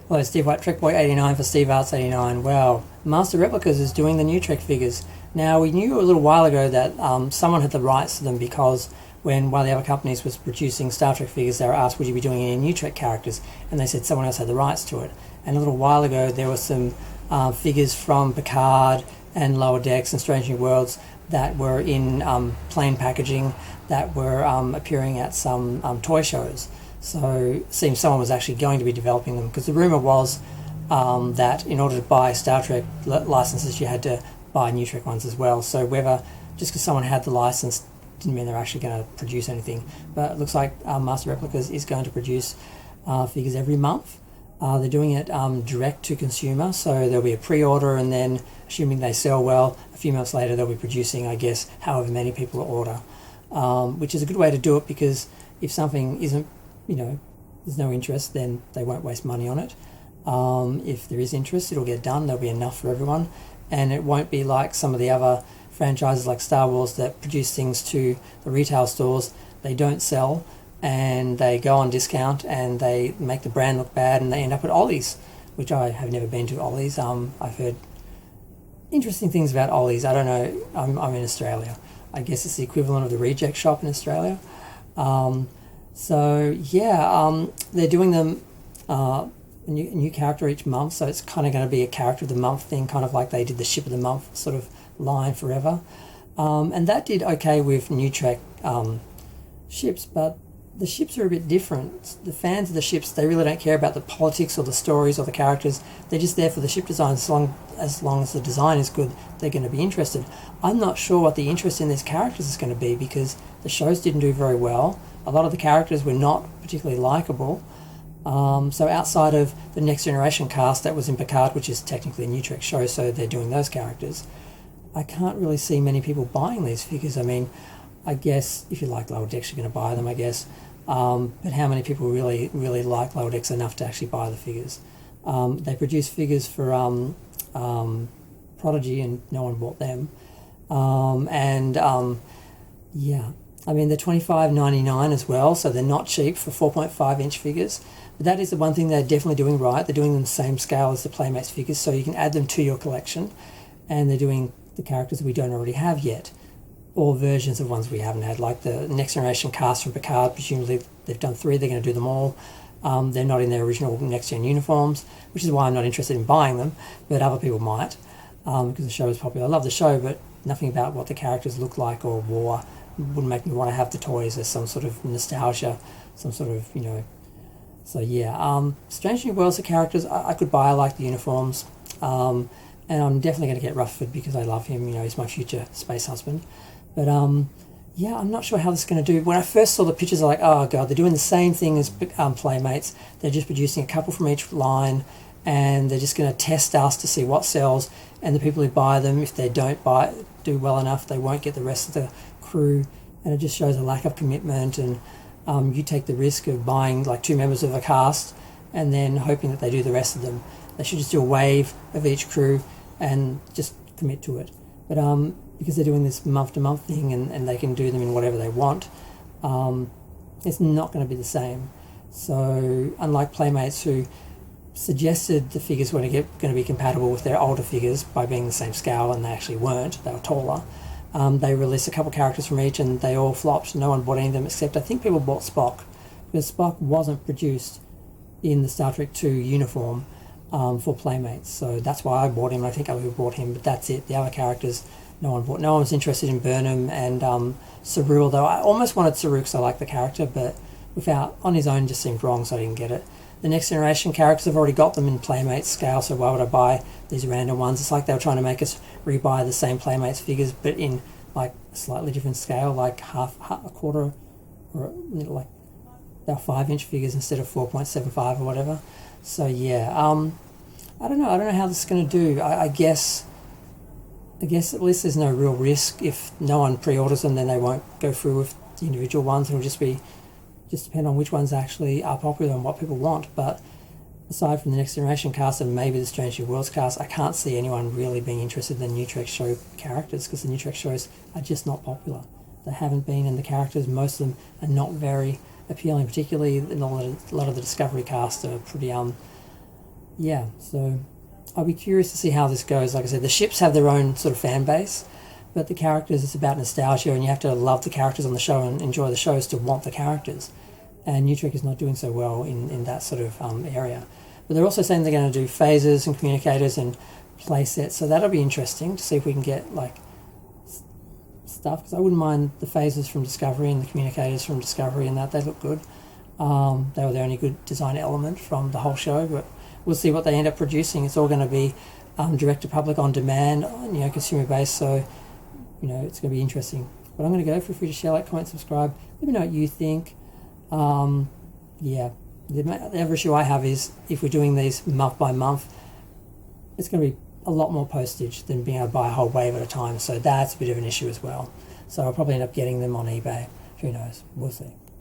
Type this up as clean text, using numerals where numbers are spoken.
Hello, Steve White, Trek Boy 89 for Steve Arts 89. Well, Master Replicas is doing the new Trek figures. Now, we knew a little while ago that someone had the rights to them because when one of the other companies was producing Star Trek figures, they were asked, would you be doing any new Trek characters? And they said someone else had the rights to it. And a little while ago, there were some figures from Picard and Lower Decks and Strange New Worlds that were in plain packaging that were appearing at some toy shows. So it seems someone was actually going to be developing them, because the rumour was that in order to buy Star Trek licenses you had to buy new Trek ones as well. So whether, just because someone had the license didn't mean they're actually going to produce anything. But it looks like Master Replicas is going to produce figures every month. They're doing it direct to consumer, so there'll be a pre-order, and then assuming they sell well, a few months later they'll be producing, I guess, however many people order, which is a good way to do it, because if something isn't, there's no interest, then they won't waste money on it. If there is interest, it'll get done, there'll be enough for everyone, and it won't be like some of the other franchises like Star Wars that produce things to the retail stores, they don't sell, and they go on discount and they make the brand look bad, and they end up at Ollie's, which I have never been to Ollie's. I've heard interesting things about Ollie's. I don't know, I'm in Australia. I guess it's the equivalent of the reject shop in Australia. They're doing them a new character each month, so it's kind of going to be a character of the month thing, kind of like they did the ship of the month sort of line forever. And that did okay with new Trek ships, but the ships are a bit different. The fans of the ships, they really don't care about the politics or the stories or the characters. They're just there for the ship design. As long as the design is good, they're going to be interested. I'm not sure what the interest in these characters is going to be, because the shows didn't do very well. A lot of the characters were not particularly likeable. So outside of the Next Generation cast that was in Picard, which is technically a new Trek show, so they're doing those characters, I can't really see many people buying these figures. I mean, I guess if you like Lower Decks, you're going to buy them, I guess. But how many people really like Lower Decks enough to actually buy the figures? They produce figures for Prodigy, and no one bought them. I mean, they're $25.99 as well, so they're not cheap for 4.5-inch figures. But that is the one thing they're definitely doing right. They're doing them the same scale as the Playmates figures, so you can add them to your collection. And they're doing the characters that we don't already have yet, or versions of ones we haven't had, like the Next Generation cast from Picard. Presumably they've done 3, they're going to do them all. They're not in their original Next Gen uniforms, which is why I'm not interested in buying them, but other people might, because the show is popular. I love the show, but nothing about what the characters look like or wore wouldn't make me want to have the toys as some sort of nostalgia, some sort of, So yeah, Strange New Worlds, the characters I could buy. I like the uniforms, and I'm definitely going to get Rutherford because I love him. He's my future space husband. But I'm not sure how this is going to do. When I first saw the pictures, I'm like, oh god, they're doing the same thing as Playmates. They're just producing a couple from each line, and they're just going to test us to see what sells. And the people who buy them, if they don't do well enough, they won't get the rest of the crew. And it just shows a lack of commitment. And you take the risk of buying like 2 members of a cast and then hoping that they do the rest of them. They should just do a wave of each crew and just commit to it. But because they're doing this month-to-month thing, and they can do them in whatever they want, it's not going to be the same. So unlike Playmates, who suggested the figures were going to be compatible with their older figures by being the same scale, and they actually weren't, they were taller, they released a couple characters from each, and they all flopped. No one bought any of them, except I think people bought Spock, because Spock wasn't produced in the Star Trek 2 uniform for Playmates. So that's why I bought him. I think other people bought him, but that's it. The other characters, no one bought. No one was interested in Burnham and Saru, although I almost wanted Saru because I like the character, but on his own just seemed wrong, so I didn't get it. The Next Generation characters, I've already got them in Playmates scale, so why would I buy these random ones? It's like they were trying to make us rebuy the same Playmates figures, but in like a slightly different scale, like half a quarter, or like they're 5-inch figures instead of 4.75 or whatever. So yeah, I don't know how this is going to do. I guess at least there's no real risk. If no one pre-orders them, then they won't go through with the individual ones. It'll just depend on which ones actually are popular and what people want. But aside from the Next Generation cast and maybe the Strange New Worlds cast, I can't see anyone really being interested in the new Trek show characters, because the new Trek shows are just not popular. They haven't been, and the characters, most of them, are not very appealing, particularly a lot of the Discovery cast are pretty yeah, so I'll be curious to see how this goes. Like I said, the ships have their own sort of fan base, but the characters, it's about nostalgia, and you have to love the characters on the show and enjoy the shows to want the characters. And New Trek is not doing so well in that sort of area. But they're also saying they're going to do phasers and communicators and play sets, so that'll be interesting to see if we can get like stuff, because I wouldn't mind the phasers from Discovery and the communicators from Discovery, and that they look good. They were the only good design element from the whole show, but we'll see what they end up producing. It's all going to be direct to public on demand, consumer based, so it's going to be interesting. But I'm going to go. Feel free to share, like, comment, subscribe. Let me know what you think. The other issue I have is if we're doing these month by month, it's going to be a lot more postage than being able to buy a whole wave at a time, so that's a bit of an issue as well. So I'll probably end up getting them on eBay. Who knows? We'll see.